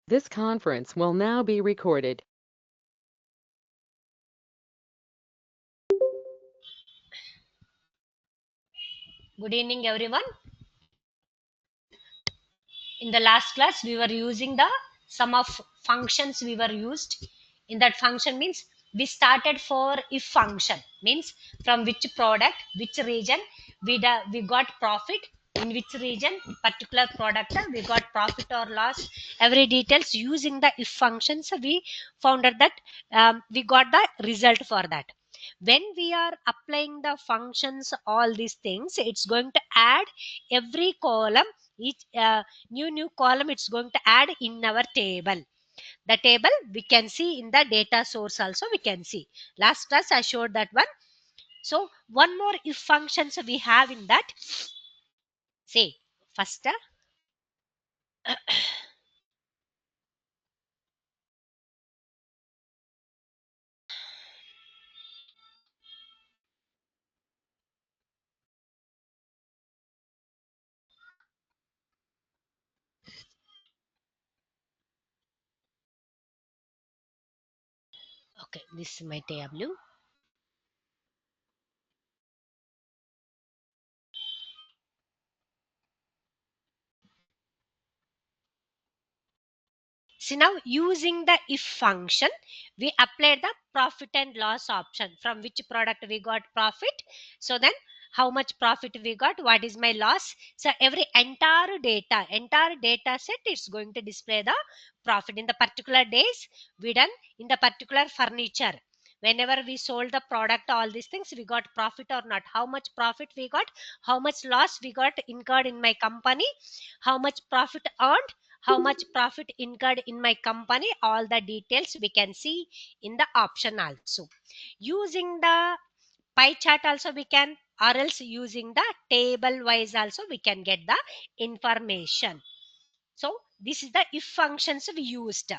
This conference will now be recorded. Good evening, everyone. In the last class, we were using the sum of functions we were used. In that function means we started for if function means from which product, which region we got profit, in which region particular product we got profit or loss. Every details using the if functions we found out that we got the result for that. When we are applying the functions, all these things, it's going to add every column, each new column it's going to add in our table. The table we can see in the data source also we can see. Last class I showed that one. So one more if functions we have in that. See first okay, this is my table. See now using the if function, we applied the profit and loss option. From which product we got profit. So then how much profit we got, what is my loss. So every entire data set is going to display the profit in the particular days we done, in the particular furniture. Whenever we sold the product, all these things we got profit or not, how much profit we got, how much loss we got incurred in my company, how much profit earned, how much profit incurred in my company, all the details we can see in the option also. Using the pie chart also we can, or else using the table wise also we can get the information. So this is the if functions we used.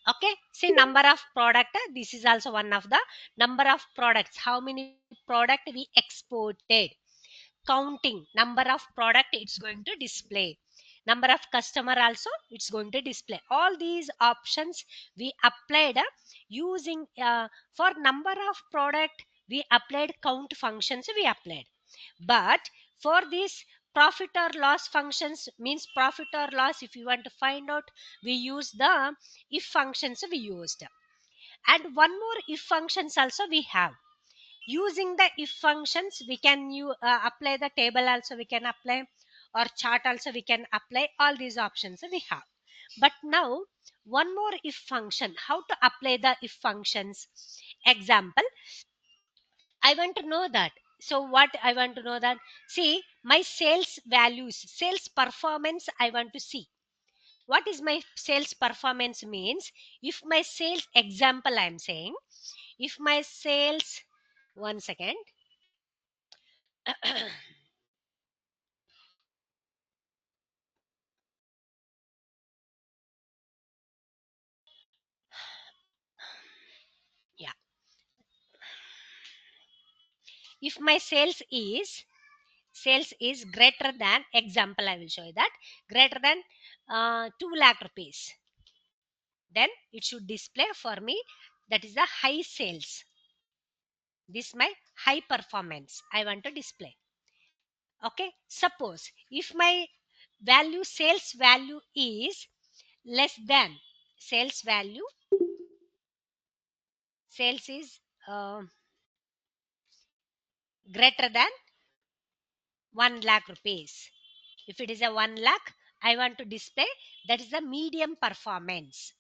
Okay, see number of product, this is also one of the number of products, how many product we exported. Counting number of product it's going to display, number of customer also it's going to display. All these options we applied using for number of product we applied count functions we applied. But for this profit or loss functions means profit or loss, if you want to find out, we use the if functions we used. And one more if functions also we have. Using the if functions we can apply the table also we can apply, or chart also we can apply. All these options we have. But now one more if function, how to apply the if functions. Example, I want to know that. So what I want to know that, see my sales values, sales performance I want to see. What is my sales performance means, if my sales, example I am saying, if my sales, one second. Yeah, if my sales is greater than, example I will show you that, greater than 2 lakh rupees, then it should display for me that is the high sales. This my high performance I want to display. Okay, suppose if my value, sales value is less than, sales value, sales is greater than 1 lakh rupees. If it is a 1 lakh, I want to display that is the medium performance.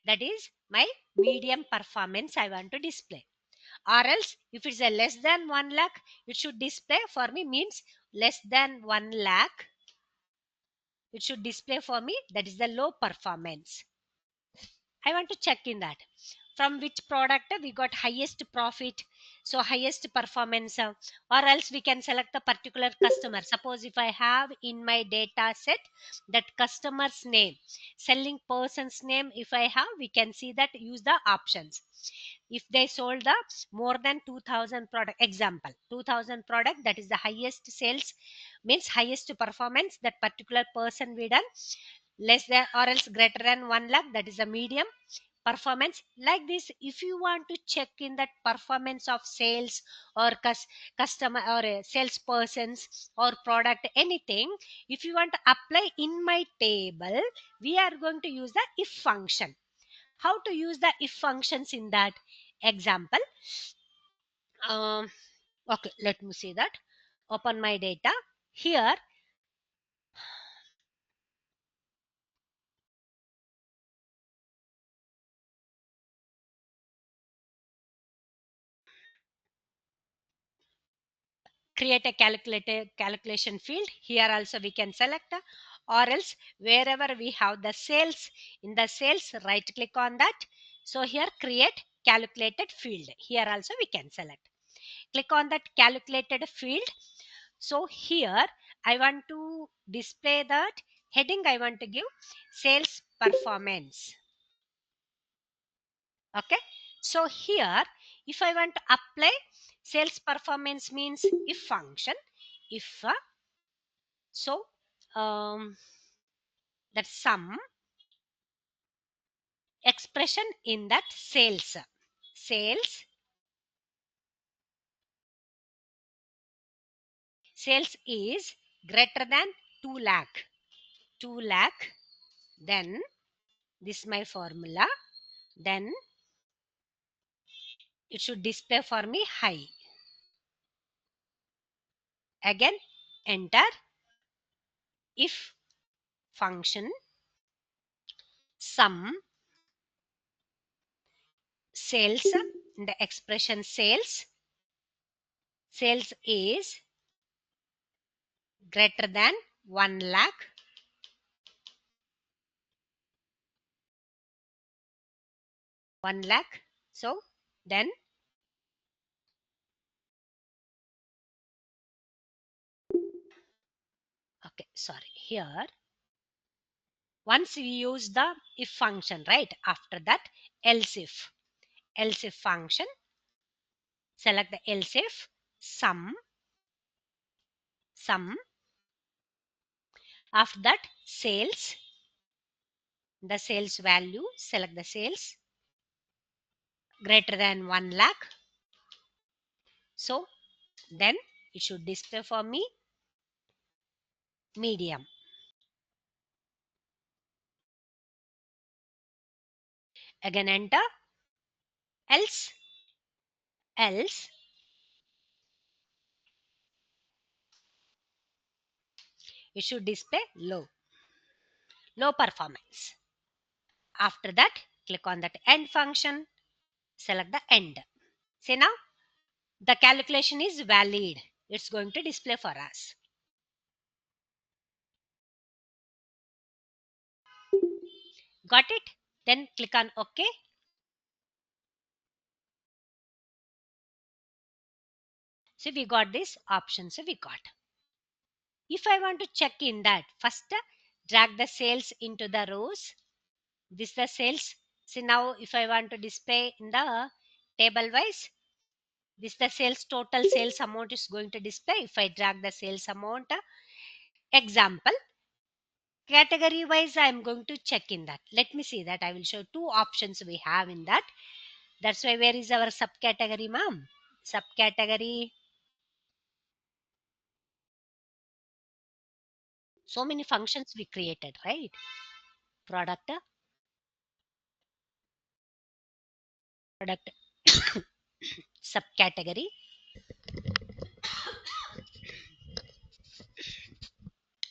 That is my medium performance I want to display. Or else if it's a less than 1 lakh, it should display for me means less than 1 lakh. It should display for me that is the low performance. I want to check in that from which product we got highest profit, so highest performance, or else we can select the particular customer. Suppose if I have in my data set that customer's name, selling person's name, if I have, we can see that, use the options. If they sold the more than 2000 product, example 2000 product, that is the highest sales means highest performance, that particular person we done less than or else greater than 1 lakh, that is a medium performance. Like this, if you want to check in that performance of sales or customer or salespersons or product anything, if you want to apply in my table, we are going to use the if function. How to use the if functions in that example? um, okay, let me see that. Open my data here. Create a calculation field. Here also we can select, or else wherever we have the sales, in the sales right click on that. So here create calculated field, here also we can select, click on that calculated field. So here I want to display that heading, I want to give sales performance. Okay, so here if I want to apply sales performance means if function, if so that sum expression in that sales is greater than 2 lakh, 2 lakh, then this my formula, then it should display for me high. Again enter if function sum sales, in the expression sales is greater than 1 lakh, 1 lakh. So then okay, sorry, here once we use the if function, right, after that else if function, select the else if sum, after that sales, the sales value, select the sales greater than 1 lakh. So then it should display for me medium. Again enter, else it should display low performance. After that click on that end function, select the end. See now the calculation is valid, it's going to display for us. Got it? Then click on OK. So we got this option. So we got. If I want to check in that, first drag the sales into the rows. This the sales. See now if I want to display in the table wise, this the sales, total sales amount is going to display. If I drag the sales amount, example, category wise I am going to check in that. Let me see that. I will show two options we have in that. That's why where is our subcategory, ma'am? Subcategory. So many functions we created, right? Product, product subcategory.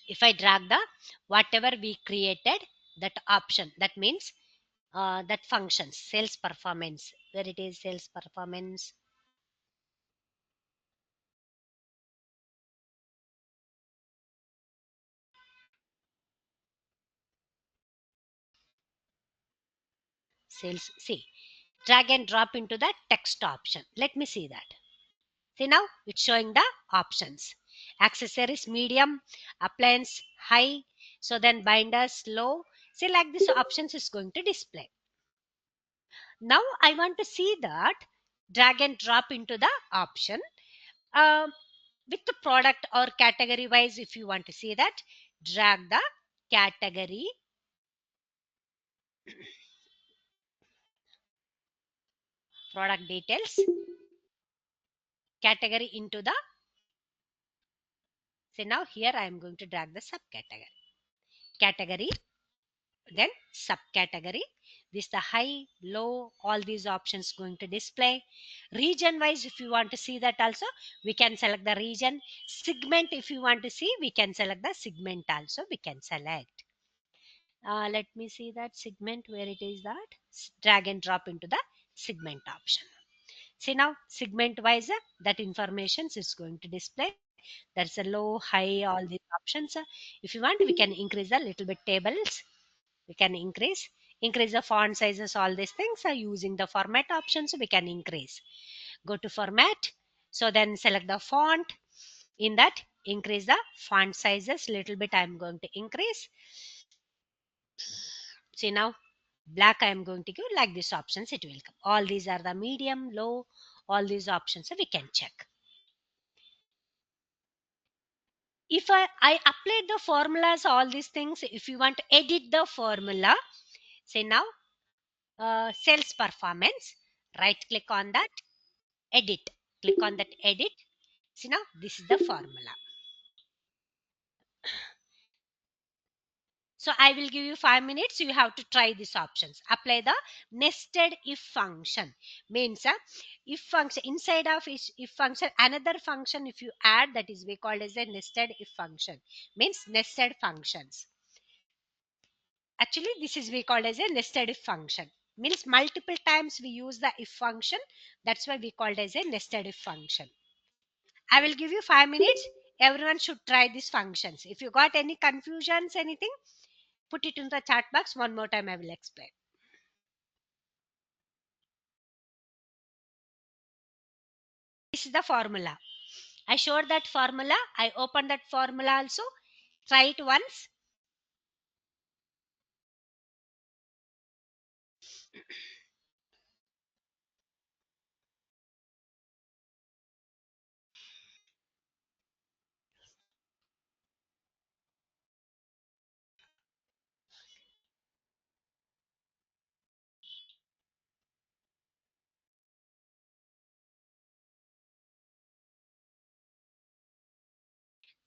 If I drag the whatever we created, that option, that means that functions, sales performance, where it is sales performance, sales, see, drag and drop into the text option. Let me see that. See now it's showing the options, accessories medium, appliance high, so then binders low. See like this options is going to display. Now I want to see that, drag and drop into the option um, with the product or category wise. If you want to see that, drag the category, product details, category into the, so now here I am going to drag the subcategory, category, then subcategory. This the high, low, all these options going to display. Region wise, if you want to see that also, we can select the region. Segment, if you want to see, we can select the segment also, we can select. Let me see that segment, where it is that. Drag and drop into the segment option. See now, segment wise, that information is going to display. There's a low, high, all these options. If you want, we can increase a little bit tables. We can increase the font sizes, all these things are using the format options. We can increase. Go to format. So then select the font. In that, increase the font sizes little bit. I'm going to increase. See now, black I am going to give, like these options it will come. All these are the medium, low, all these options so we can check. If I applied the formulas, all these things, if you want to edit the formula, say now, sales performance, right click on that, edit, click on that edit. See now, this is the formula. So I will give you 5 minutes. You have to try these options. Apply the nested if function. Means if function inside of if function, another function if you add, that is we called as a nested if function. Means nested functions. Actually, this is we called as a nested if function. Means multiple times we use the if function. That's why we called as a nested if function. I will give you 5 minutes. Everyone should try these functions. If you got any confusions, anything, put it in the chat box. One more time I will explain. This is the formula. I showed that formula. I opened that formula also. Try it once.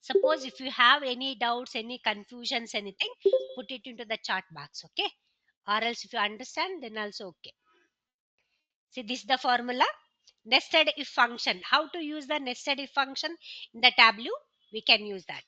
Suppose if you have any doubts, any confusions, anything, put it into the chat box, okay? Or else if you understand, then also okay. See, this is the formula. Nested if function. How to use the nested if function in the Tableau? We can use that.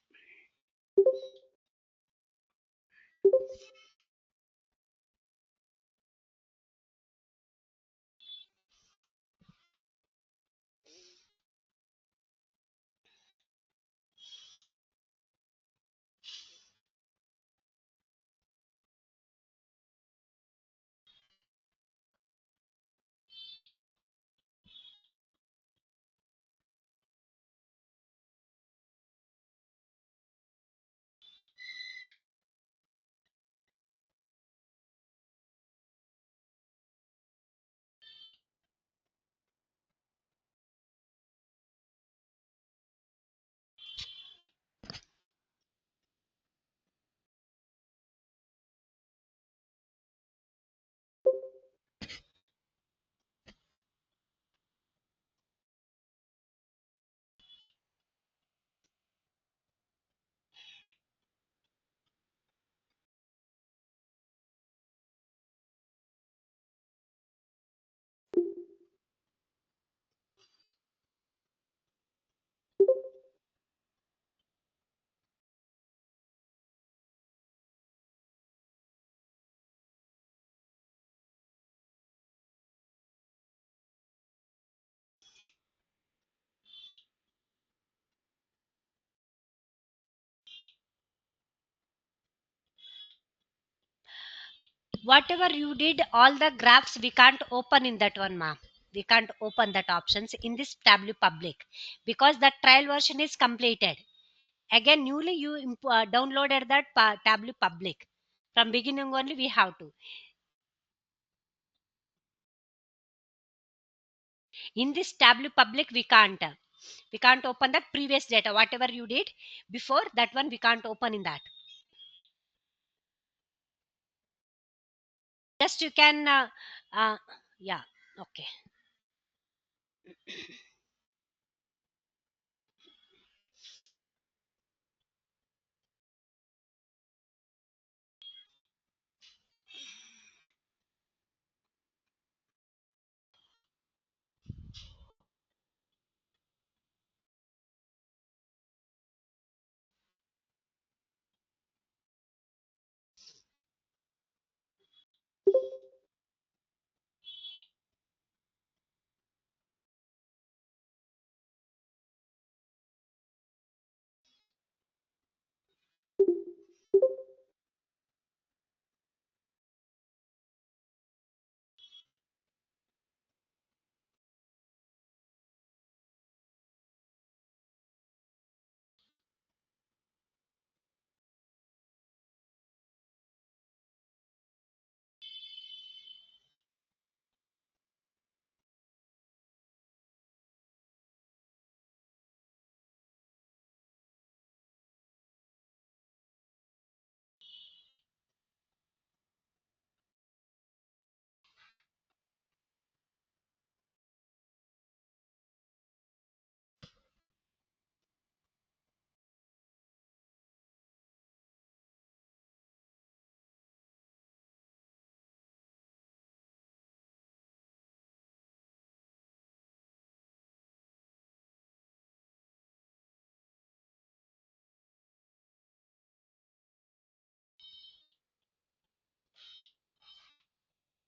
Whatever you did, all the graphs we can't open in that one, ma'am. We can't open that options in this Tableau public because the trial version is completed. Again, newly you downloaded that Tableau public. From beginning only we have to. In this Tableau public, we can't. We can't open that previous data. Whatever you did before, that one we can't open in that. Just you can yeah, okay.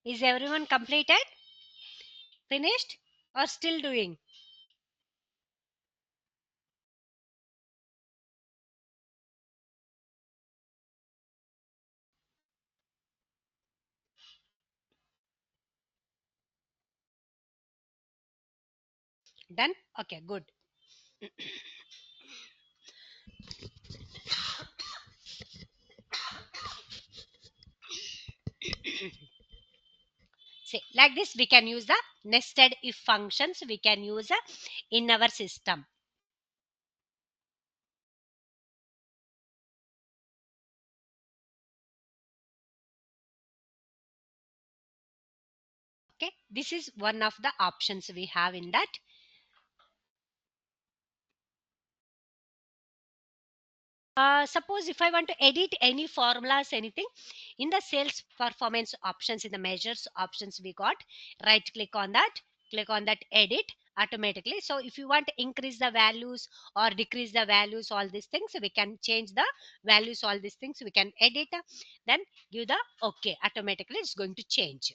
Is everyone completed, finished, or still doing? Done? Okay, good. See, like this we can use the nested if functions, we can use in our system. Okay, this is one of the options we have in that. Suppose if I want to edit any formulas, anything in the sales performance options, in the measures options, we got right click on that, click on that edit automatically. So if you want to increase the values or decrease the values, all these things we can change the values, all these things we can edit, then give the okay, automatically it's going to change.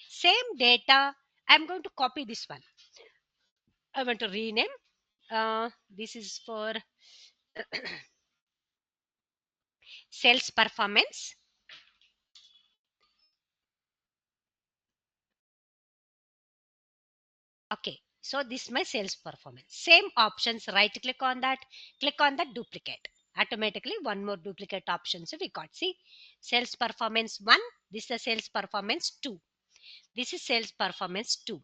Same data, I'm going to copy this one. I want to rename. This is for sales performance. Okay, so this is my sales performance. Same options, right click on that, click on that duplicate. Automatically one more duplicate option. So we got, see, sales performance 1, this is the sales performance 2. This is sales performance 2.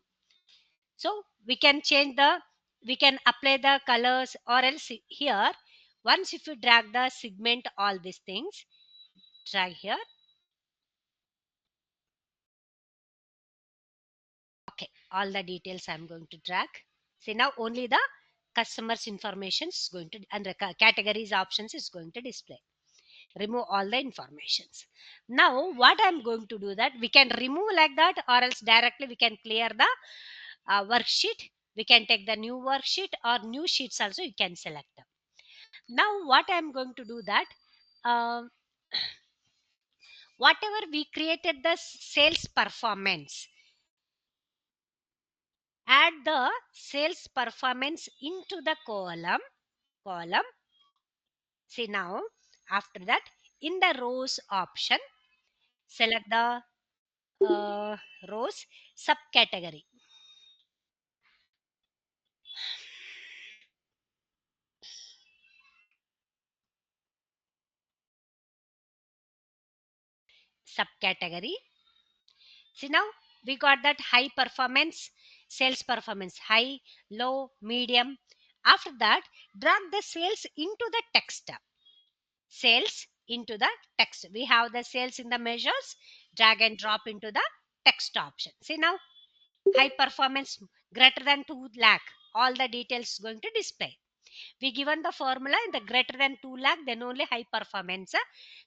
So we can change the, we can apply the colors, or else here, once if you drag the segment, all these things, drag here. Okay, all the details I'm going to drag. See, now only the customers information is going to, and the categories options is going to display. Remove all the informations. Now what I'm going to do, that we can remove like that, or else directly we can clear the worksheet. We can take the new worksheet or new sheets also you can select them. Now what I'm going to do, that um, whatever we created the sales performance, add the sales performance into the column. See, now after that, in the rows option, select the rows subcategory. Subcategory. See, now we got that high performance, sales performance, high, low, medium. After that, drag the sales into the text. Sales into the text. We have the sales in the measures. drag and drop into the text option. See now, high performance greater than 2 lakh, all the details going to display. We given the formula in the greater than 2 lakh, then only high performance.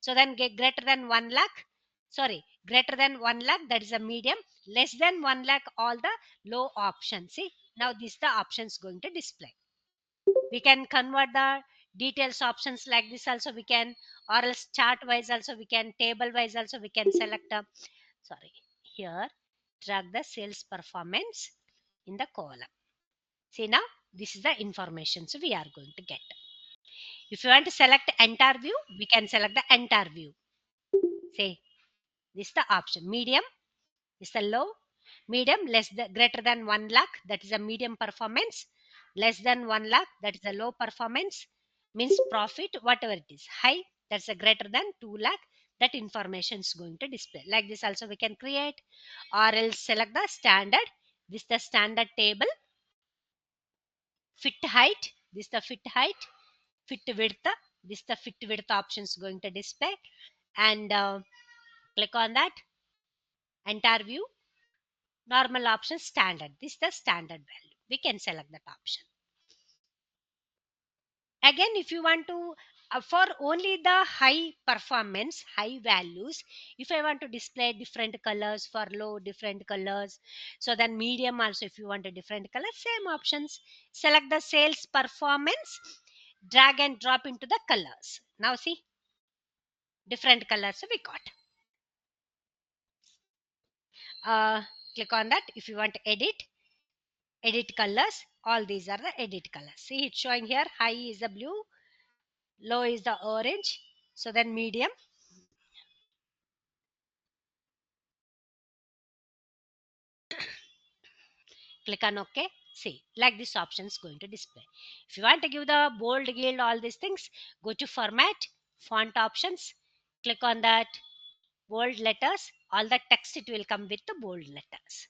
So then get greater than 1 lakh, sorry, greater than 1 lakh, that is a medium, less than 1 lakh, all the low options. See, now this the options going to display. We can convert the details options like this also we can, or else chart wise also we can, table wise also we can select sorry, here drag the sales performance in the column. See now, this is the information so we are going to get. If you want to select entire view, we can select the entire view. Say, this is the option. Medium is the low. Medium less than greater than 1 lakh, that is a medium performance. Less than 1 lakh, that is a low performance. Means profit, whatever it is. High, that's a greater than 2 lakh. That information is going to display. Like this also we can create, or else select the standard. This is the standard table. Fit height, this is the fit height. Fit width, this is the fit width options going to display, and click on that. Entire view, normal option, standard, this is the standard value, we can select that option. Again, if you want to for only the high performance, high values, if I want to display different colors, for low different colors, so then medium also if you want a different color, same options, select the sales performance, drag and drop into the colors. Now see, different colors we got. Click on that. If you want to edit colors, all these are the edit colors. See, it's showing here, high is the blue, low is the orange, so then medium. Click on OK. See, like this option is going to display. If you want to give the bold, gilt, all these things, go to format, font options, click on that bold letters, all the text it will come with the bold letters.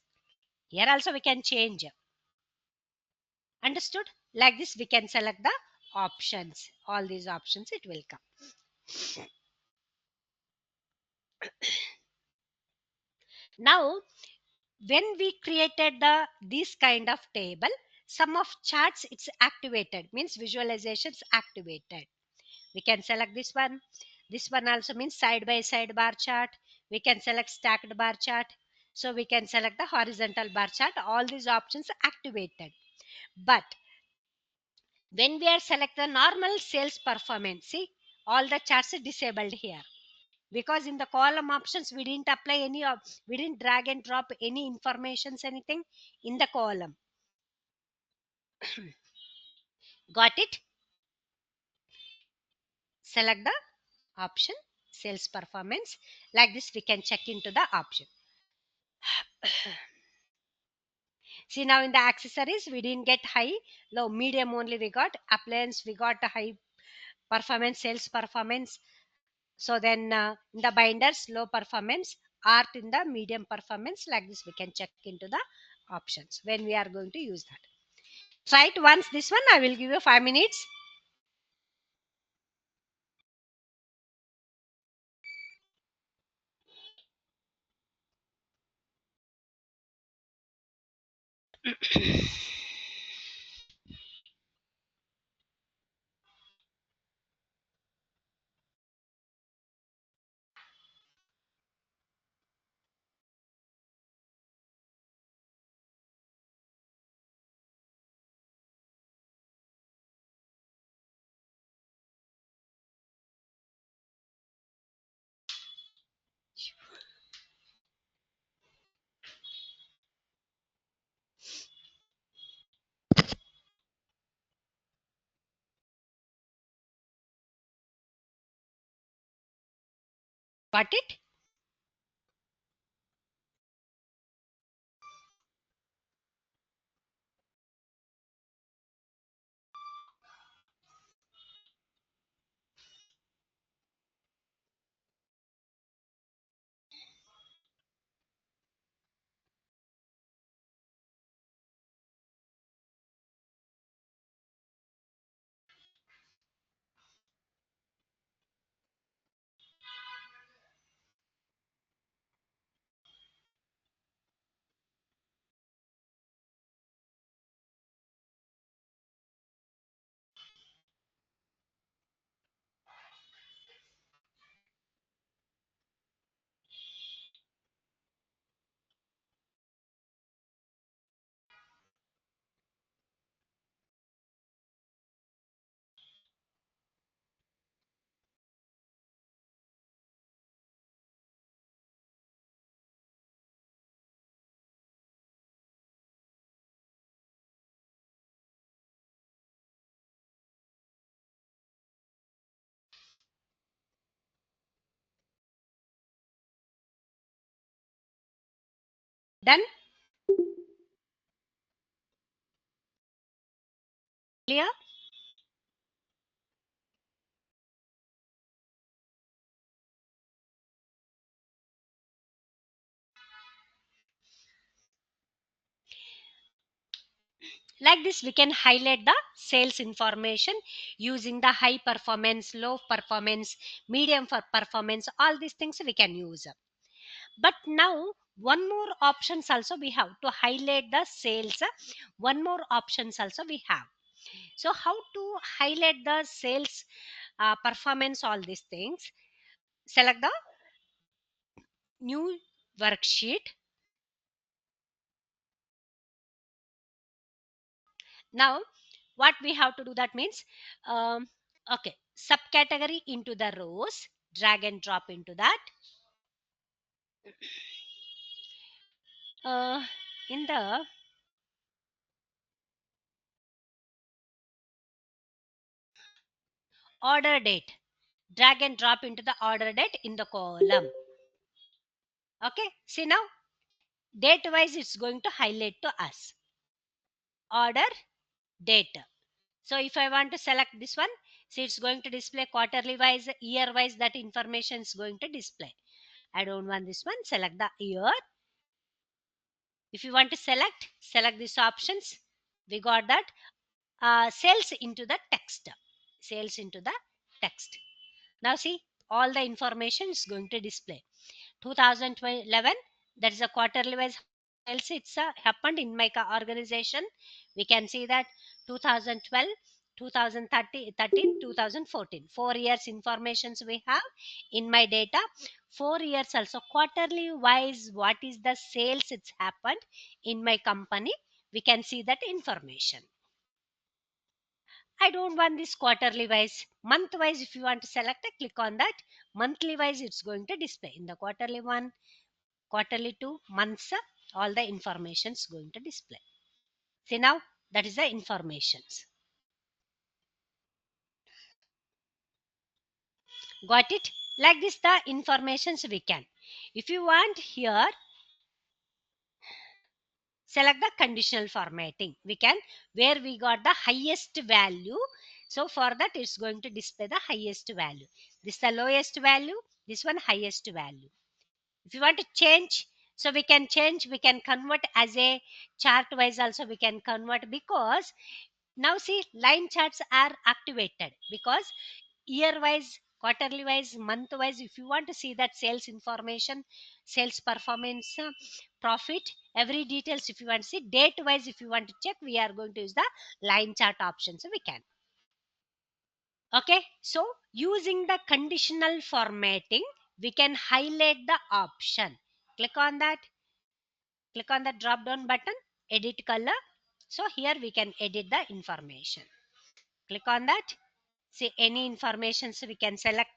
Here also we can change. Understood? Like this we can select the options, all these options it will come. Now when we created the this kind of table, some of charts it's activated, means visualizations activated. We can select this one. This one also means side by side bar chart. We can select stacked bar chart, so we can select the horizontal bar chart. All these options are activated. But when we are select the normal sales performance, see, all the charts are disabled here, because in the column options we didn't apply any of, we didn't drag and drop any informations, anything in the column. Got it? Select the option sales performance. Like this we can check into the option. See, now in the accessories we didn't get high, low, medium only we got. Appliance we got a high performance, sales performance. So then in the binders low performance, art in the medium performance. Like this we can check into the options when we are going to use that. Try it once this one, I will give you 5 minutes. Got it? Done? Clear? Like this, we can highlight the sales information using the high performance, low performance, medium for performance. All these things we can use. But now one more options also we have to highlight the sales. One more options also we have. So how to highlight the sales performance, all these things? Select the new worksheet. Now what we have to do, that means okay, subcategory into the rows, drag and drop into that. In the order date, drag and drop into the order date in the column. Okay, see now date wise it's going to highlight to us order date. So if I want to select this one, see it's going to display quarterly wise, year wise, that information is going to display. I don't want this one, select the year. If you want to select these options. We got that sales into the text. Sales into the text. Now see, all the information is going to display. 2011, that is a quarterly wise sales it's happened in my organization. We can see that 2012, 2013, 2014, 4 years informations we have in my data. 4 years also quarterly wise, what is the sales it's happened in my company, we can see that information. I don't want this quarterly wise. Month wise, if you want to select it, click on that. Monthly wise, it's going to display. In the quarterly one, quarterly two, months, all the information is going to display. See now, that is the informations. Got it? Like this, the informations we can. If you want here, select the conditional formatting. We can, where we got the highest value. So for that, it's going to display the highest value. This the lowest value, this one highest value. If you want to change, so we can change, we can convert as a chart wise also we can convert, because now see line charts are activated, because year wise, quarterly wise, month wise, if you want to see that sales information, sales performance, profit, every details, if you want to see date wise, if you want to check, we are going to use the line chart option, so we can. Okay, so using the conditional formatting, we can highlight the option. Click on that, click on the drop down button, edit color. So here we can edit the information. Click on that. See any information, so we can select.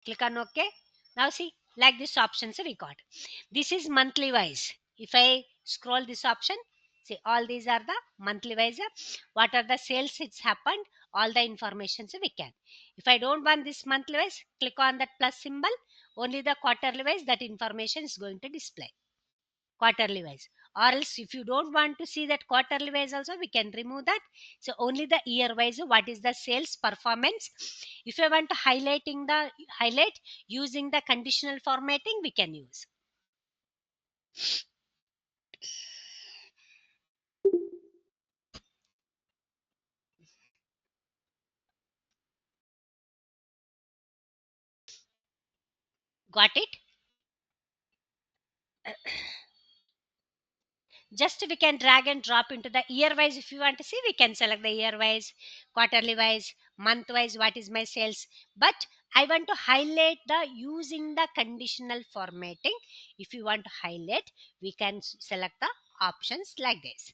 Click on OK. Now see, like this option, so we got. This is monthly wise. If I scroll this option, see all these are the monthly wise. What are the sales it's happened, all the information, so we can. If I don't want this monthly wise, click on that plus symbol. Only the quarterly wise, that information is going to display. Quarterly wise, or else if you don't want to see that quarterly wise also, we can remove that. So only the year wise, what is the sales performance. If you want to highlighting the highlight using the conditional formatting, we can use. Got it? Just we can drag and drop into the year wise. If you want to see, we can select the year wise, quarterly wise, month wise, what is my sales. But I want to highlight the using the conditional formatting. If you want to highlight, we can select the options like this.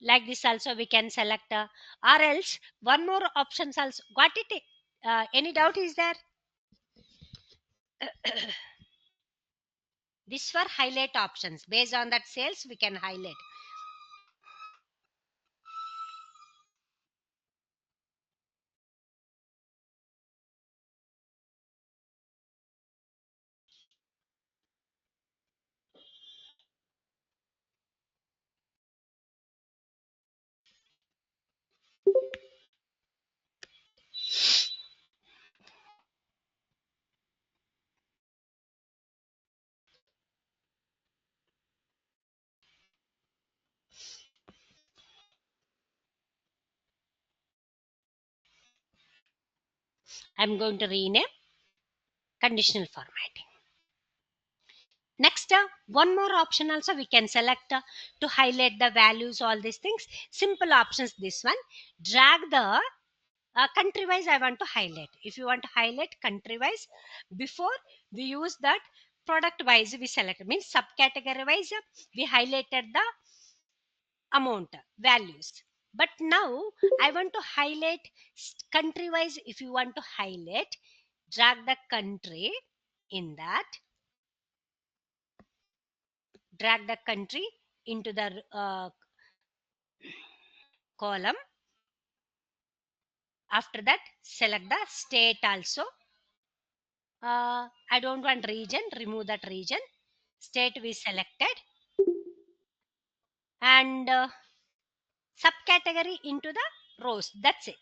Like this also we can select, or else one more options also. Got it? Any doubt is there? This for highlight options. Based on that sales, we can highlight. I'm going to rename conditional formatting. Next, one more option also we can select to highlight the values, all these things. Simple options, this one. Drag the country wise I want to highlight. If you want to highlight country wise, before we use that product wise we select, means subcategory wise we highlighted the amount values. But now I want to highlight country wise. If you want to highlight, drag the country in that, drag the country into the column. After that, select the state also. I don't want region, remove that region. State we selected, and subcategory into the rows. That's it.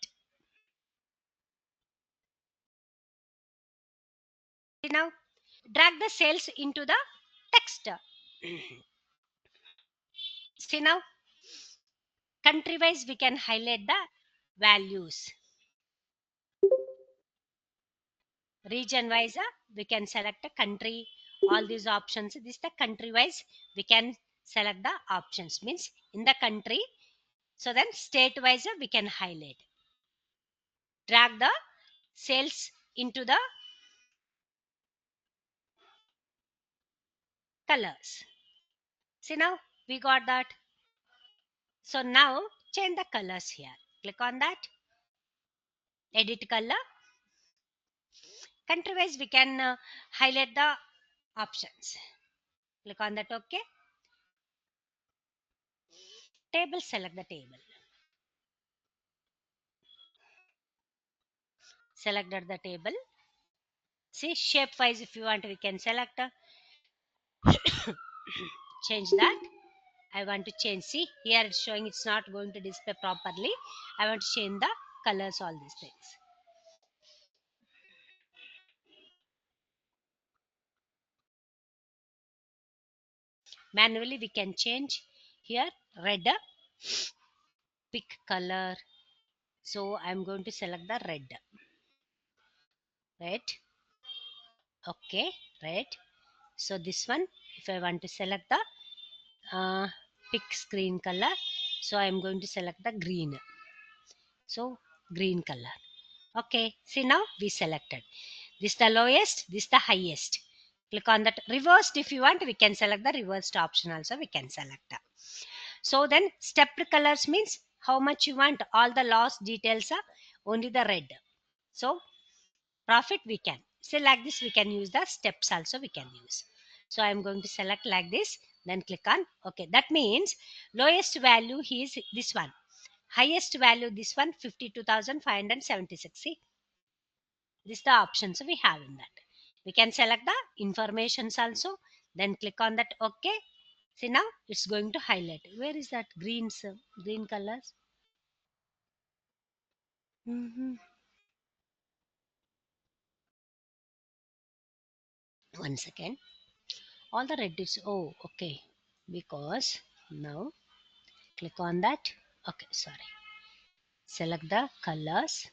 Now drag the cells into the text. See now, country wise we can highlight the values. Region wise we can select a country. All these options. This the country wise we can select the options, means in the country. So then state wise we can highlight. Drag the cells into the colors. See now we got that. So now change the colors here. Click on that. Edit color. Country wise we can highlight the options. Click on that. OK. Table, select the table. Selected the table. See, shape wise if you want we can select. Change that. I want to change. See, here it's showing it's not going to display properly. I want to change the colors, all these things. Manually we can change. Here red, pick color. So I'm going to select the red. Red. Okay, red. So this one, if I want to select the pick screen color, so I'm going to select the green. So green color. Okay, see now we selected. This the lowest, this the highest. Click on that. Reversed, if you want we can select the reversed option also we can select. So then stepped colors means how much you want. All the loss details are only the red. So profit we can say like this, we can use the steps also we can use. So I'm going to select like this, then click on OK. That means lowest value is this one, highest value this one, 52,576. See, this is the options we have in that. We can select the informations also, then click on that OK. See now it's going to highlight. Where is that green green colors? One second. All the red is, oh okay, because now click on that. Okay, sorry. Select the colors.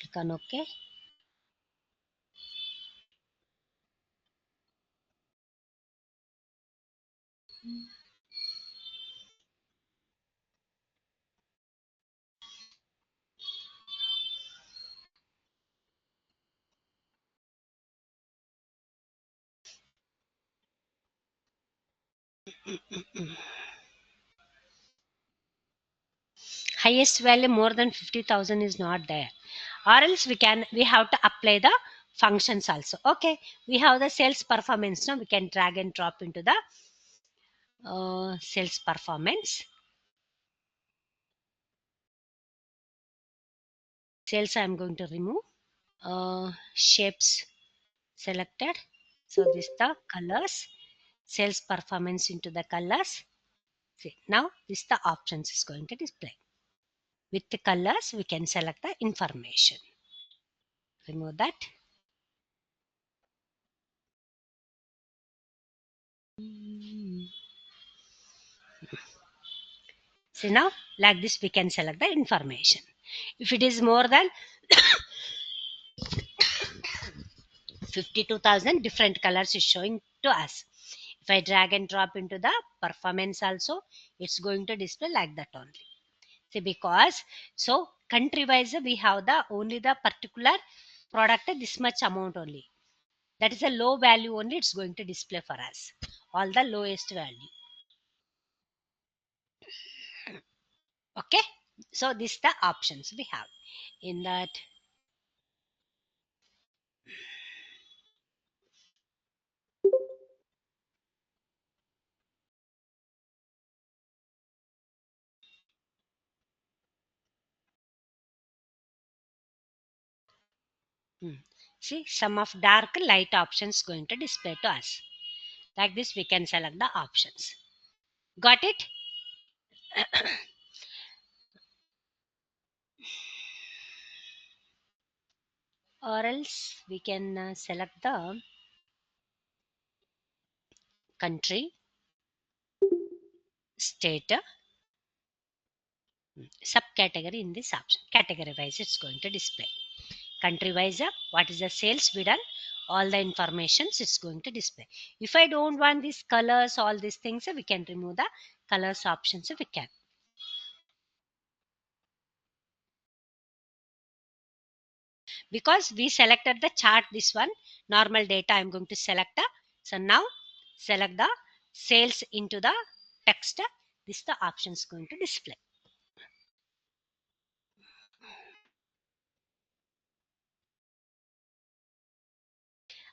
Click on OK. Highest value more than 50,000 is not there, or else we have to apply the functions also. Okay, we have the sales performance. Now we can drag and drop into the sales performance. Sales I'm going to remove. Shapes selected. So this the colors. Sales performance into the colors. See, now this the options is going to display. With the colors we can select the information. Remove that. See, now like this we can select the information. If it is more than 52,000, different colors is showing to us. If I drag and drop into the performance also, it's going to display like that only. See, because so country wise we have the only the particular product this much amount only. That is a low value only, it's going to display for us. All the lowest value. Okay. So this the options we have in that. See, some of dark light options going to display to us. Like this, we can select the options. Got it? Or else we can select the country, state, subcategory in this option. Category wise, it's going to display. Country wise, what is the sales we done? All the informations it's going to display. If I don't want these colors, all these things, we can remove the colors options. We can. Because we selected the chart, this one normal data I'm going to select. So now select the sales into the text. This the options going to display.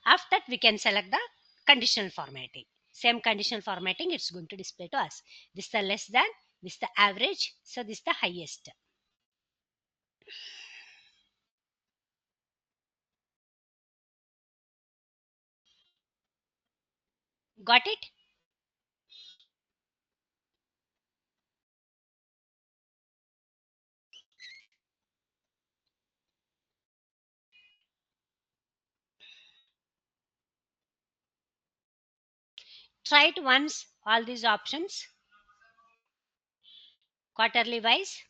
After that we can select the conditional formatting. Same conditional formatting it's going to display to us. This the less than, this the average, so this the highest. Got it? Try it once all these options quarterly wise.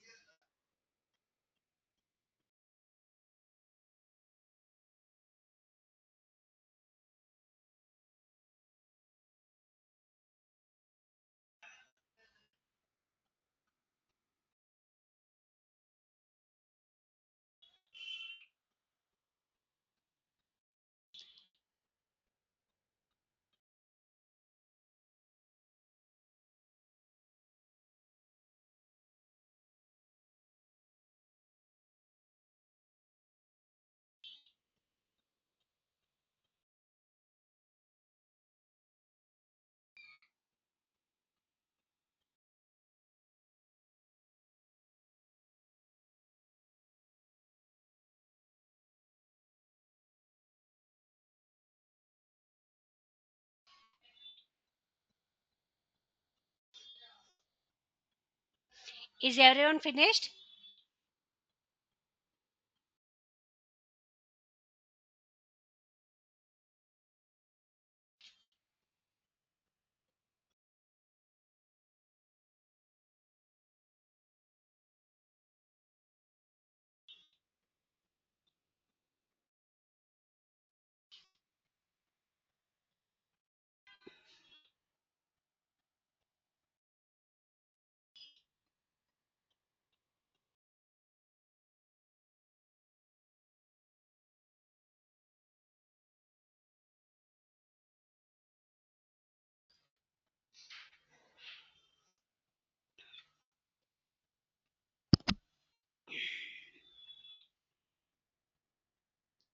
Is everyone finished?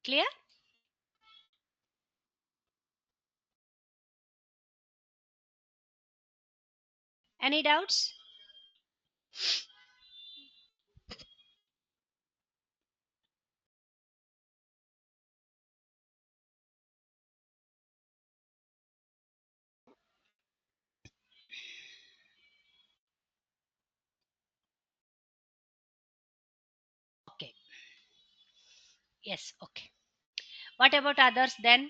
Clear? Any doubts? Okay. Yes, okay. What about others then?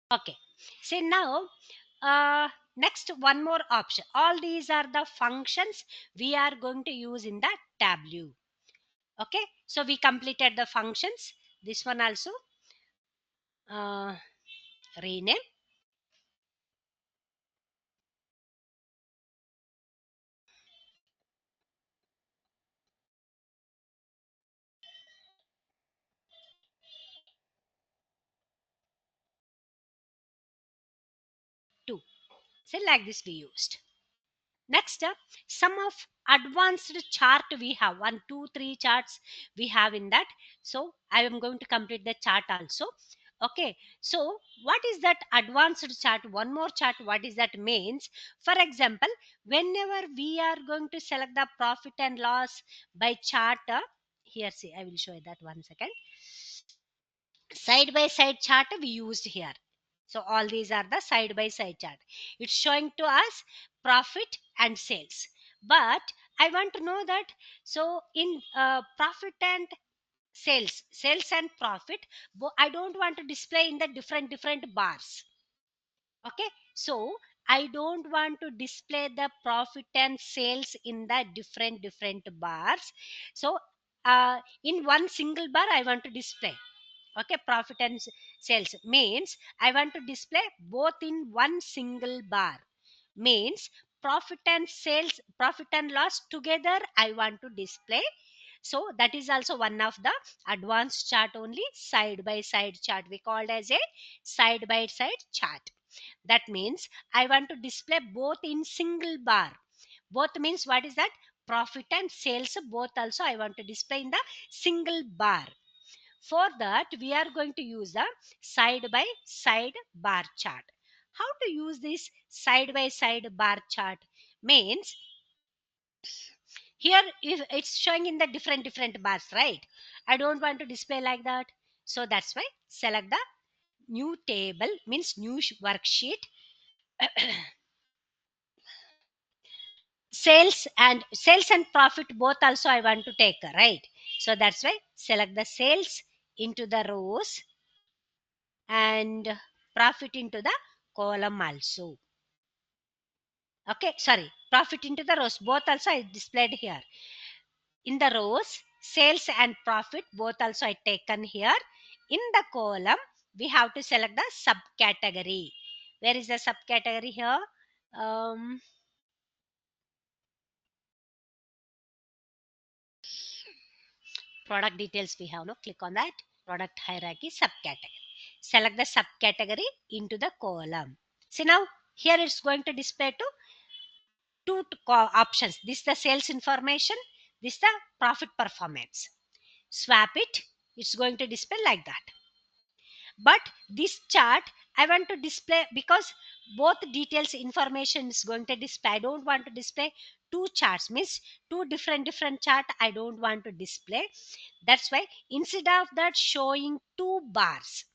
Okay. See now, next one more option. All these are the functions we are going to use in the Tableau. Okay. So we completed the functions. This one also uh, rename. 2. So like this we used. Next, some of advanced chart we have 1, 2, 3 charts we have in that. So I am going to complete the chart also. Okay, so what is that advanced chart? One more chart. What is that means? For example, whenever we are going to select the profit and loss by chart, here see I will show you that 1 second. Side by side chart we used here. So all these are the side by side chart. It's showing to us profit and sales. But I want to know that, so in profit and sales and profit, I don't want to display in the different bars. Okay, so I don't want to display the profit and sales in the different bars. So in one single bar I want to display. Okay, profit and sales means I want to display both in one single bar. Means profit and sales, profit and loss together I want to display. So that is also one of the advanced chart, only side by side chart we called as a side by side chart. That means I want to display both in single bar. Both means what is that? Profit and sales both also I want to display in the single bar. For that, we are going to use the side by side bar chart. How to use this side by side bar chart? Means here if it's showing in the different bars, right? I don't want to display like that. So that's why select the new table, means new worksheet. Sales and profit both also I want to take, right? So that's why select the sales into the rows and profit into the column also. Okay, sorry, profit into the rows both also I displayed here. In the rows, sales and profit both also I taken here. In the column, we have to select the subcategory. Where is the subcategory here? Product details we have, no, click on that. Product hierarchy subcategory. Select the subcategory into the column. See now, here it's going to display to two options. This is the sales information, this is the profit performance. Swap it, it's going to display like that. But this chart I want to display because both details information is going to display. I don't want to display two charts, means two different chart I don't want to display. That's why instead of that showing two bars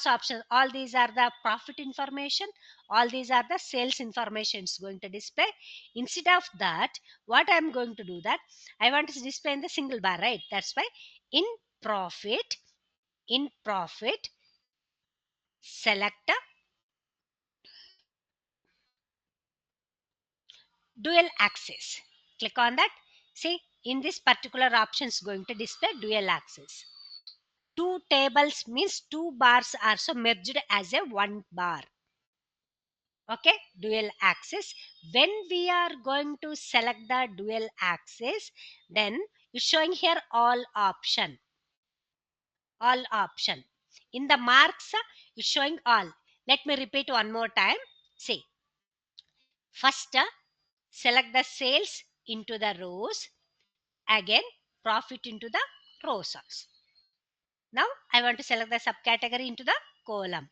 option, all these are the profit information, all these are the sales information is going to display. Instead of that, what I'm going to do that, I want to display in the single bar, right? That's why in profit, select a dual axis. Click on that. See, in this particular option is going to display dual axis. Two tables means two bars are so merged as a one bar. Okay, dual axis. When we are going to select the dual axis, then it's showing here all option. All option. In the marks, it's showing all. Let me repeat one more time. See, first select the sales into the rows. Again, profit into the rows also. Now I want to select the subcategory into the column.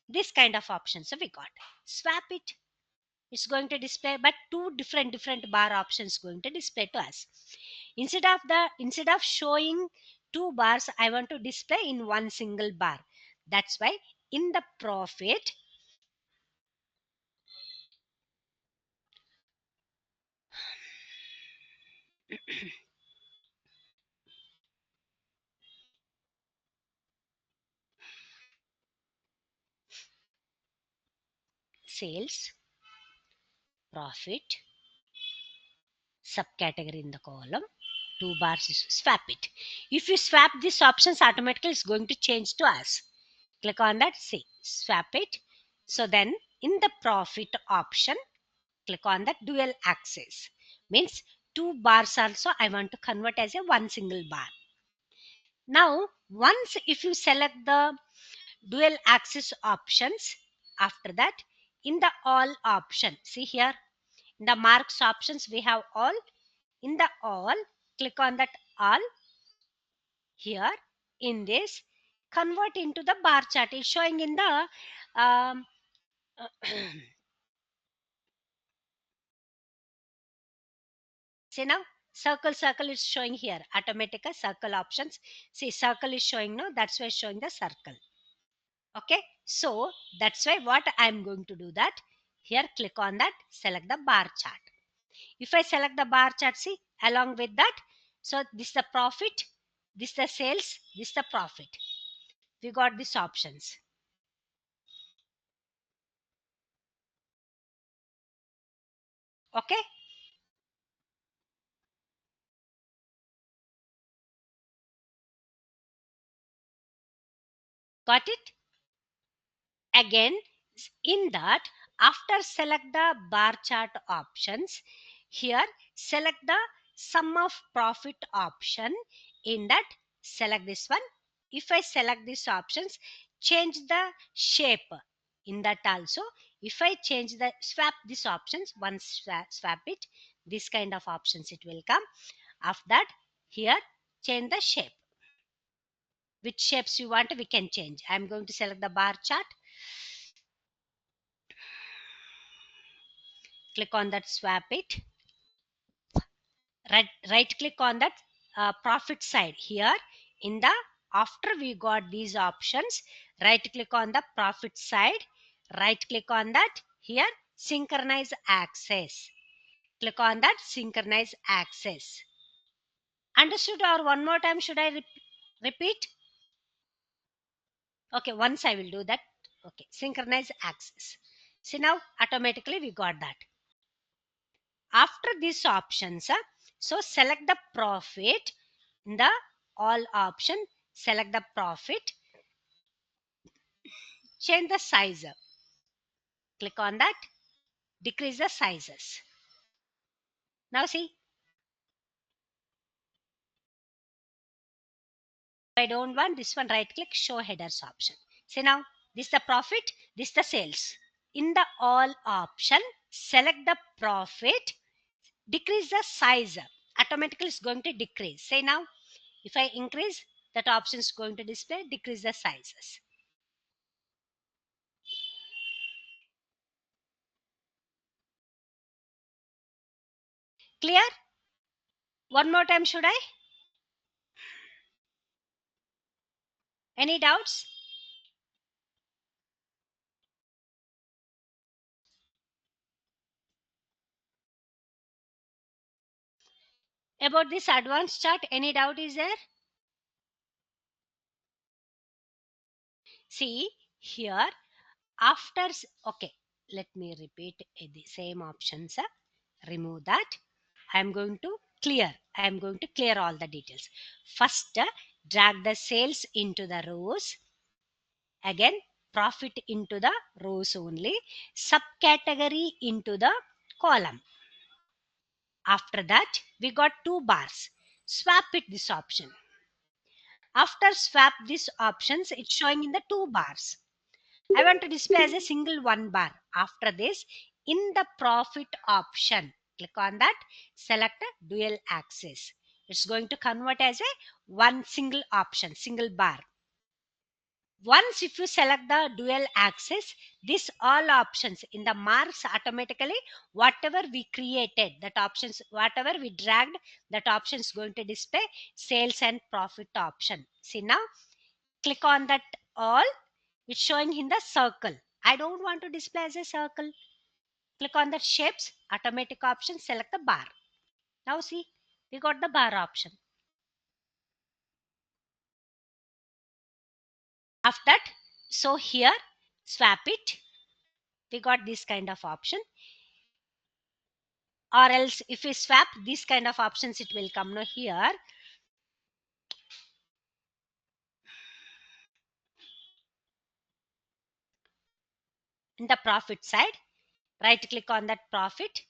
This kind of options we got. Swap it. It's going to display, but two different bar options going to display to us. Instead of showing two bars, I want to display in one single bar. That's why in the profit, sales, profit, subcategory in the column, two bars, swap it. If you swap these options, automatically it's going to change to us. Click on that, see, swap it. So then in the profit option, click on that dual axis. Means two bars also I want to convert as a one single bar. Now once if you select the dual axis options, after that in the all option, see here in the marks options we have all. In the all, click on that all. Here in this, convert into the bar chart is showing in the see now circle is showing here. Automatic circle options. See circle is showing now. That's why it's showing the circle. Okay. So that's why what I'm going to do that. Here click on that. Select the bar chart. If I select the bar chart, see along with that. So this is the profit. This is the sales. This is the profit. We got these options. Okay. Got it? Again, in that, after select the bar chart options, here select the sum of profit option. In that, select this one. If I select these options, change the shape. In that also, if I change the swap these options, once swap it, this kind of options it will come. After that, here change the shape. Which shapes you want, we can change. I'm going to select the bar chart. Click on that, swap it. Right click on that profit side. Here in the, after we got these options, right click on the profit side. Right click on that. Here synchronize axis. Click on that, synchronize axis. Understood? Or one more time should I repeat? Okay, once I will do that. Okay, synchronize axis. See now automatically we got that. After these options, so select the profit. In the all option, select the profit, change the size. Click on that, decrease the sizes. Now see, I don't want this one, right click, show headers option. See now, this is the profit, this is the sales. In the all option, select the profit, decrease the size. Automatically it's going to decrease. Say now, if I increase, that option is going to display, decrease the sizes. Clear? One more time should I? Any doubts? About this advanced chart, any doubt is there? See here, after, okay, let me repeat the same options. Remove that. I am going to clear. I am going to clear all the details. First, drag the sales into the rows. Again, profit into the rows only. Subcategory into the column. After that, we got two bars. Swap it this option. After swap these options, it's showing in the two bars. I want to display as a single one bar. After this, in the profit option, click on that, select a dual axis. It's going to convert as a one single option, single bar. Once if you select the dual axis, this all options in the marks automatically, whatever we created, that options, whatever we dragged, that option is going to display sales and profit option. See now, click on that all, it's showing in the circle. I don't want to display as a circle. Click on the shapes, automatic option, select the bar. Now see, we got the bar option. After that, so here, swap it. We got this kind of option. Or else if we swap this kind of options, it will come now here. In the profit side, right click on that profit.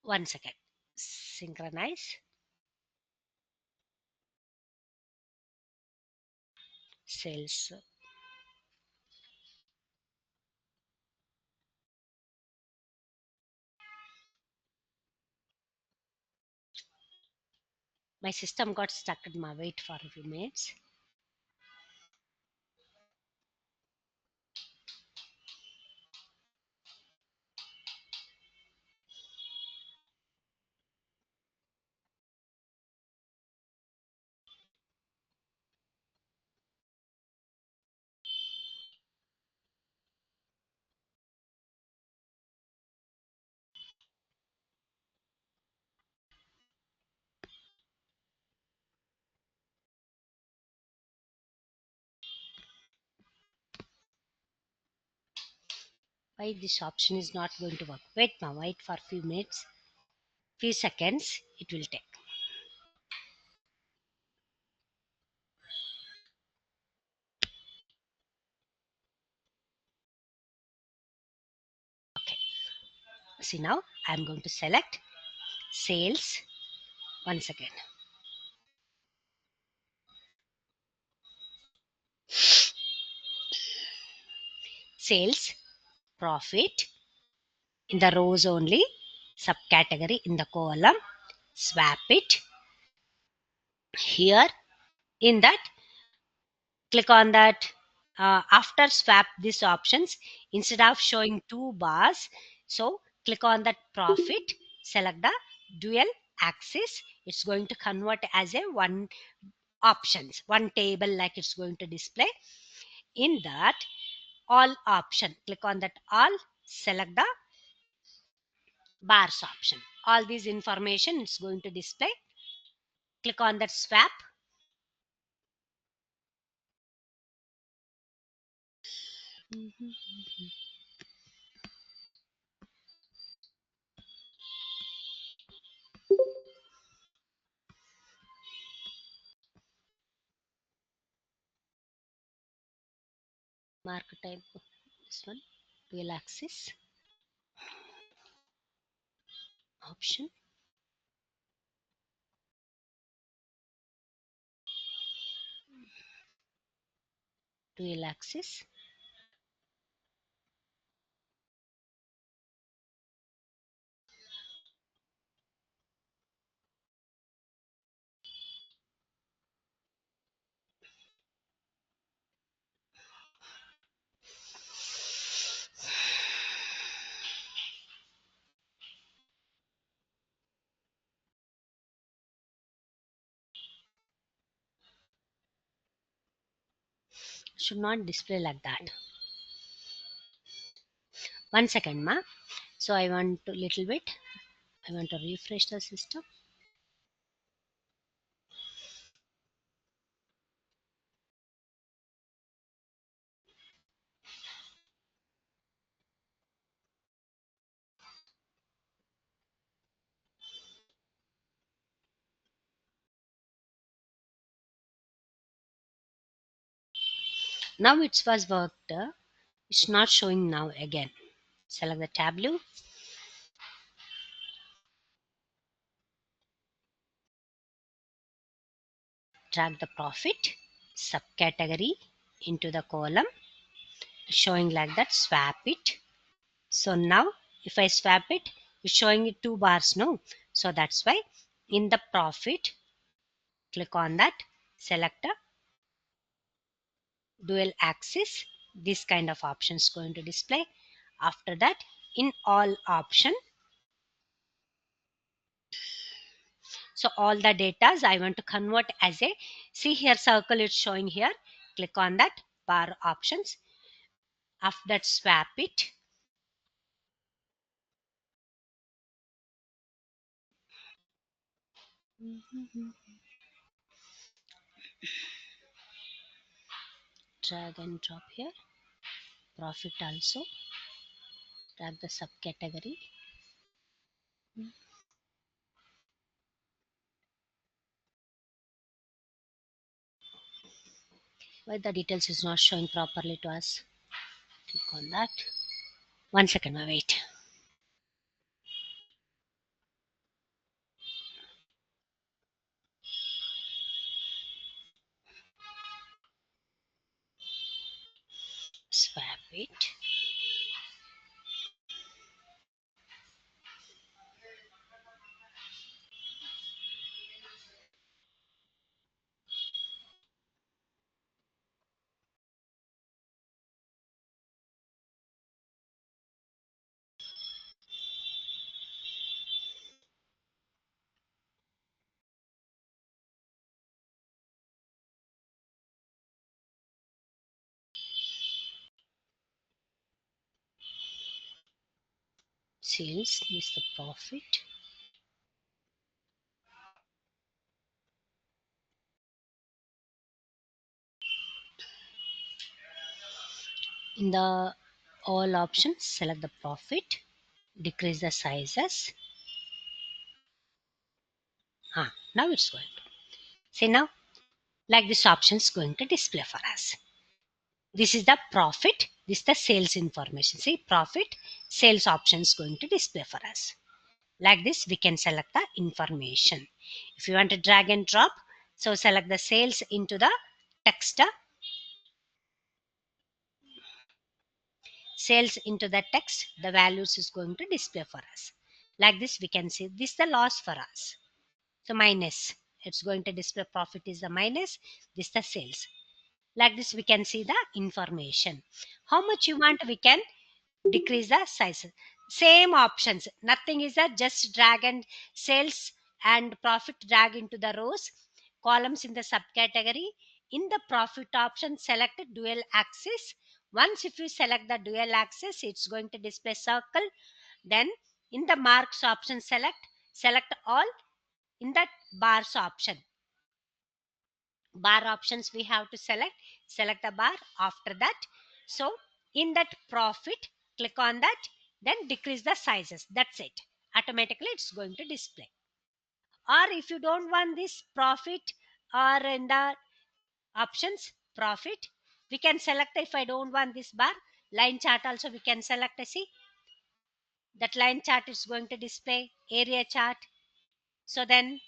One second. Synchronize. Sales. My system got stuck at my wait for a few minutes. Why this option is not going to work? Wait now, wait for a few minutes, few seconds, it will take. Okay. See now, I am going to select sales once again. Sales, profit in the rows only, subcategory in the column, swap it. Here in that, click on that. After swap these options, instead of showing two bars, so click on that profit, select the dual axis. It's going to convert as a one options, one table, like it's going to display. In that all option, click on that all, select the bars option. All these information it's going to display. Click on that swap. Mark type, this one, dual axis option, dual axis. Should not display like that. One second, ma. So I want to little bit. I want to refresh the system. Now it was worked. It's not showing now again. Select the tableau. Drag the profit subcategory into the column, showing like that. Swap it. So now if I swap it, it's showing it 2 bars, no? So that's why in the profit, click on that, select a dual axis. This kind of option is going to display. After that, in all option, so all the datas I want to convert as a, see here circle it's showing here. Click on that bar options. After that, swap it. Drag and drop here. Profit also. Drag the subcategory. Why the details is not showing properly to us? Click on that. 1 second, wait. Swap it. Sales is the profit. In the all options, select the profit, decrease the sizes. Now it's going to see, now like this option is going to display for us. This is the profit, this is the sales information. See, profit sales option is going to display for us. Like this we can select the information. If you want to drag and drop, so select the sales into the text, sales into the text, the values is going to display for us. Like this we can see this is the loss for us. So minus, it's going to display profit is the minus, this is the sales. Like this we can see the information. How much you want, we can decrease the size. Same options, nothing is that, just drag and sales and profit drag into the rows, columns in the subcategory. In the profit option, select dual axis. Once if you select the dual axis, it's going to display circle. Then in the marks option, select all. In that bars option, bar options we have to select the bar. After that, so in that profit, click on that, then decrease the sizes. That's it, automatically it's going to display. Or if you don't want this profit, or in the options profit, we can select, if I don't want this bar, line chart also we can select. See, that line chart is going to display area chart. So then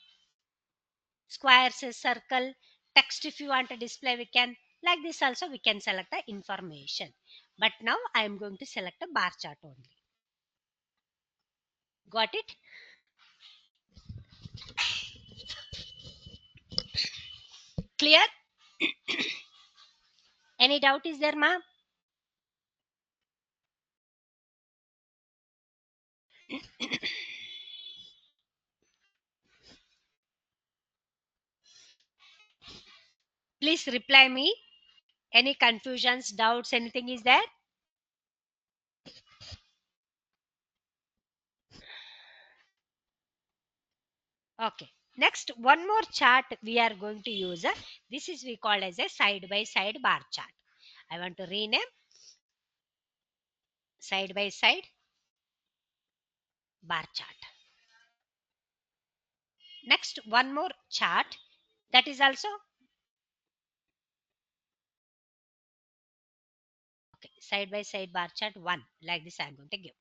squares, circle, text if you want to display, we can, like this also we can select the information. But now I am going to select a bar chart only. Got it? Clear? Any doubt is there, ma'am? Please reply me. Any confusions, doubts, anything is there? Okay. Next, one more chart we are going to use. This is we call as a side by side bar chart. I want to rename side by side bar chart. Next, one more chart that is also side by side bar chart 1, like this I'm going to give.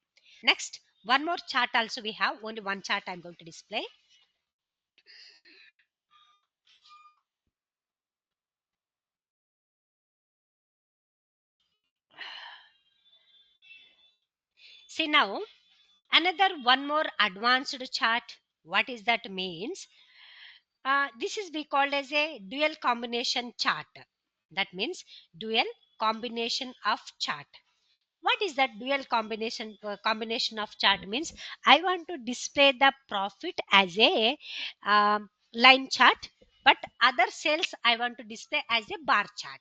Next, one more chart also we have, only one chart I'm going to display. See now, another one more advanced chart. What is that means? This is we called as a dual combination chart. That means dual combination of chart. What is that dual combination of chart means? I want to display the profit as a line chart, but other sales I want to display as a bar chart.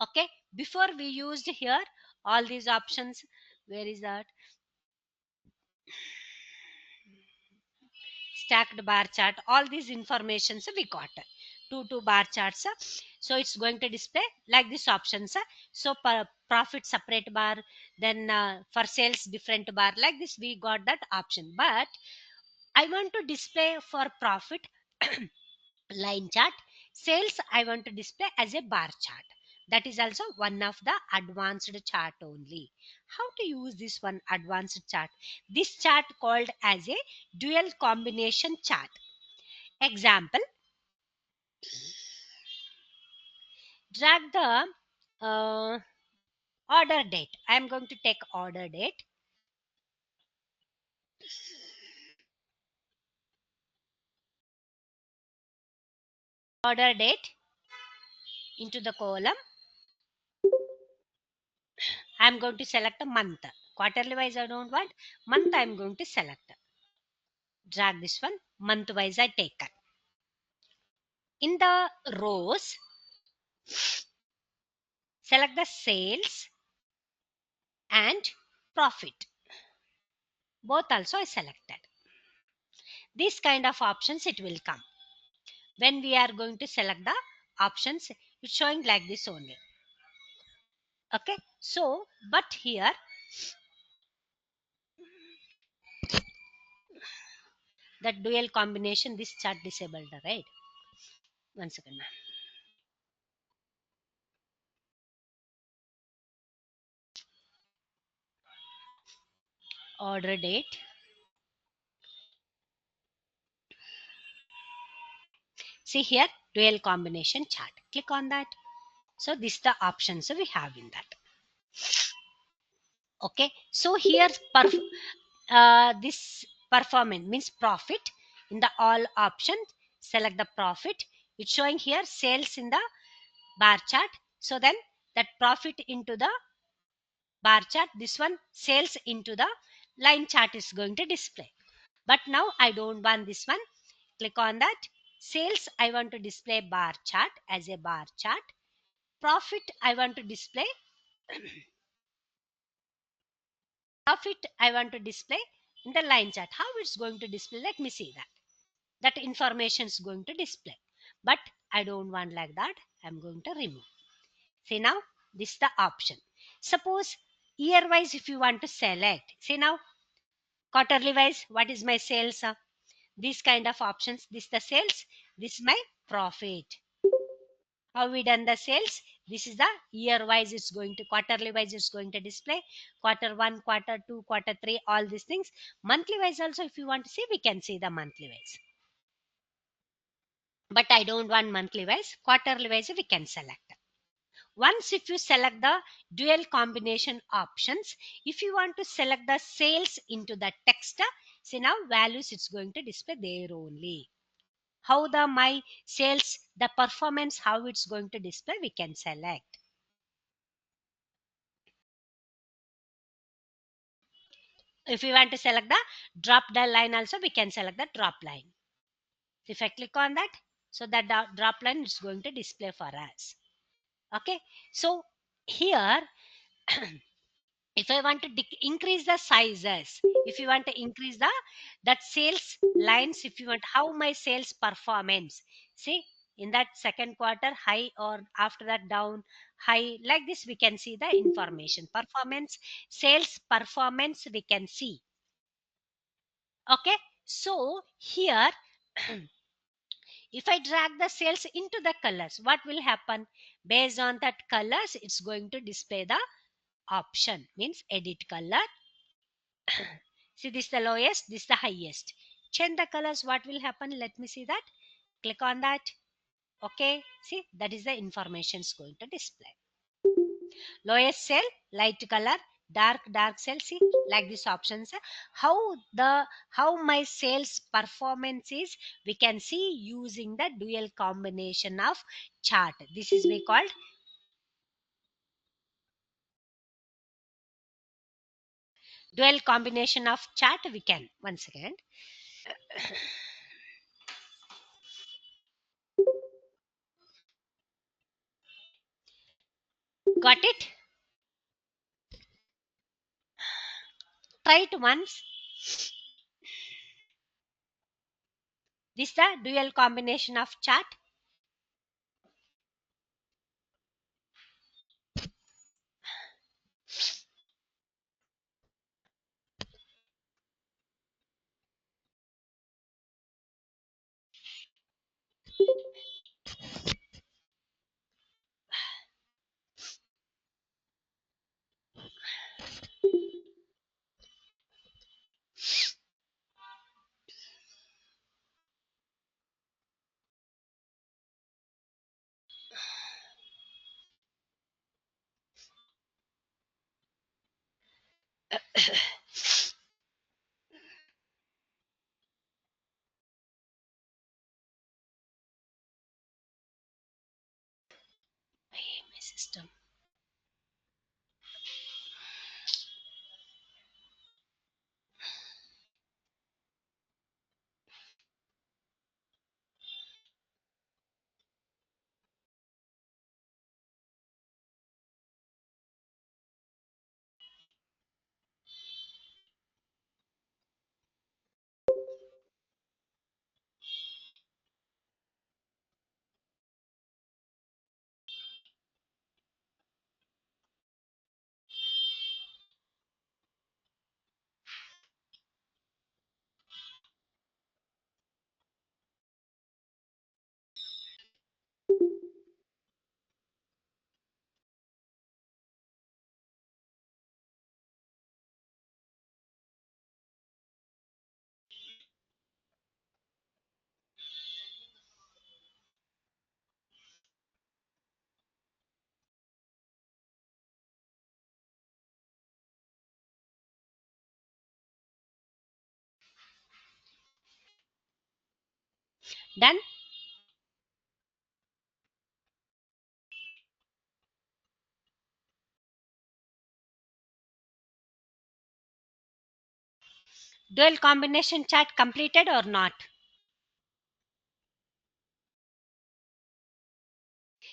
Okay, before we used here all these options. Where is that? Stacked bar chart, all these informations we got. Two bar charts. So it's going to display like this options. So per profit separate bar, then for sales different bar, like this we got that option. But I want to display for profit line chart, sales I want to display as a bar chart. That is also one of the advanced chart only. How to use this one advanced chart? This chart called as a dual combination chart. Example, drag the order date. I am going to take order date. Order date into the column. I am going to select a month. Quarterly wise I don't want. Month I am going to select. Drag this one. Month wise I take. In the rows, select the sales and profit. Both also I selected. This kind of options it will come. When we are going to select the options, it's showing like this only. Okay, so but here that dual combination, this chart disabled, right? One second, ma'am. Order date. See here, dual combination chart. Click on that. So this is the options we have in that. Okay, so here this performance means profit. In the all options, select the profit. It's showing here sales in the bar chart. So then that profit into the bar chart, this one sales into the line chart is going to display. But now I don't want this one. Click on that. Sales I want to display bar chart as a bar chart. Profit I want to display. Profit I want to display in the line chart. How it's going to display? Let me see that. That information is going to display. But I don't want like that. I'm going to remove. See now, this is the option. Suppose year wise if you want to select. See now, quarterly wise, what is my sales? These kind of options. This is the sales. This is my profit. How we done the sales? This is the year wise. It's going to quarterly wise. It's going to display quarter 1, quarter 2, quarter 3. All these things. Monthly wise also, if you want to see, we can see the monthly wise. But I don't want monthly wise. Quarterly wise we can select. Once if you select the dual combination options, if you want to select the sales into the text, see now values it's going to display there only. How the my sales, the performance, how it's going to display, we can select. If you want to select the drop down line also, we can select the drop line. If I click on that, so that drop line is going to display for us. Okay, so here if I want to increase the sizes, if you want to increase the that sales lines, if you want how my sales performance, see in that second quarter high or after that down high, like this we can see the information performance, sales performance we can see. Okay, so here If I drag the cells into the colors, what will happen? Based on that colors, it's going to display the option, means edit color. See, this is the lowest, this is the highest. Change the colors, what will happen? Let me see that. Click on that. Okay, see, that is the information is going to display. Lowest cell, light color, dark cell. See, like these options. How my sales performance is, we can see using the dual combination of chart. This is we called dual combination of chart. We can once again. Got it? Try it once. This is the dual combination of chart. Hey, my system. Done. Dual combination chart completed or not?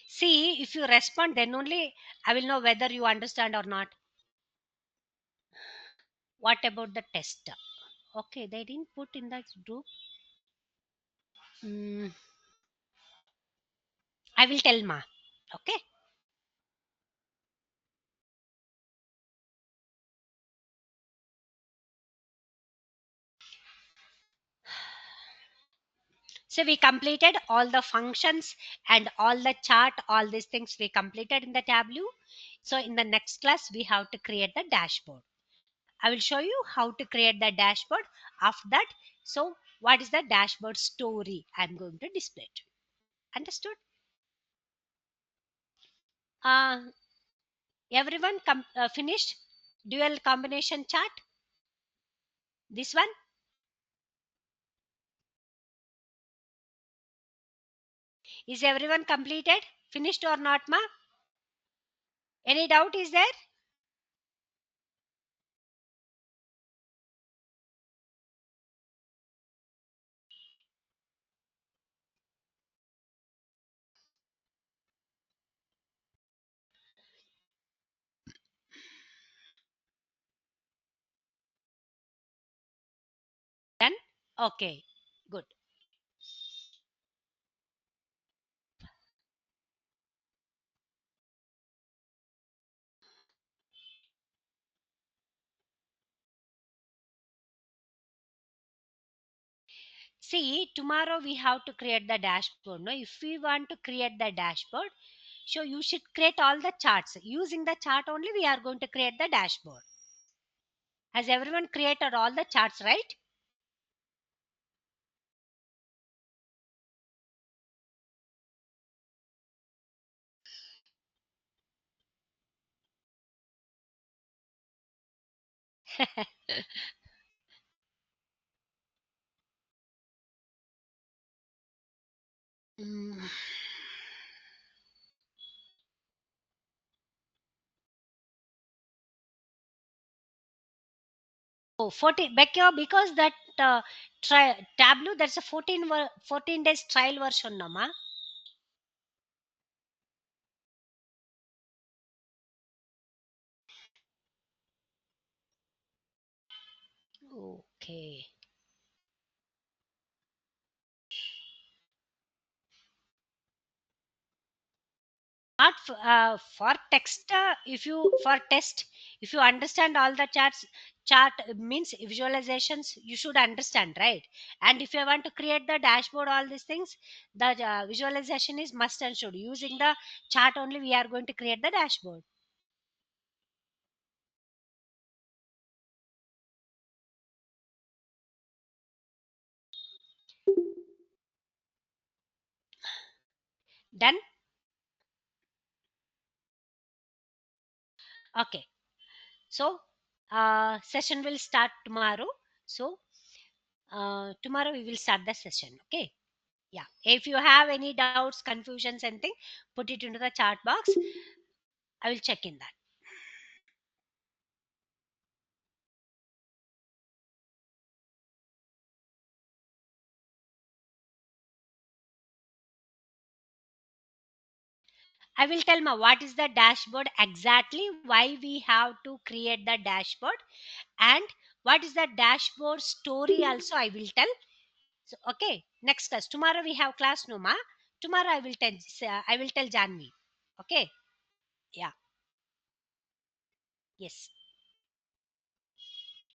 See, if you respond, then only I will know whether you understand or not. What about the test? Okay, they didn't put in that group. Mm, I will tell Ma. Okay. So we completed all the functions and all the chart, all these things we completed in the Tableau. So in the next class, we have to create the dashboard. I will show you how to create the dashboard. After that, so what is the dashboard story? I'm going to display it. Understood? Uh, everyone finished dual combination chart? This one? Is everyone completed? Finished or not, ma? Any doubt is there? Done? Okay, good. See, tomorrow we have to create the dashboard. No, if we want to create the dashboard, so you should create all the charts. Using the chart only, we are going to create the dashboard. Has everyone created all the charts, right? Mm. Oh, 14, because that Tableau, that's a 14 days trial version, no, ma? Okay. Not for text, if you for test, if you understand all the chart means visualizations, you should understand, right? And if you want to create the dashboard, all these things, the visualization is must and should. Using the chart only, we are going to create the dashboard. Done. Okay, so session will start tomorrow. So tomorrow we will start the session. Okay. Yeah, if you have any doubts, confusions, anything, put it into the chat box. I will check in that. I will tell ma what is the dashboard exactly, why we have to create the dashboard, and what is the dashboard story also I will tell. So, okay, next class. Tomorrow we have class, no ma. Tomorrow I will tell Janvi. Okay. Yeah. Yes.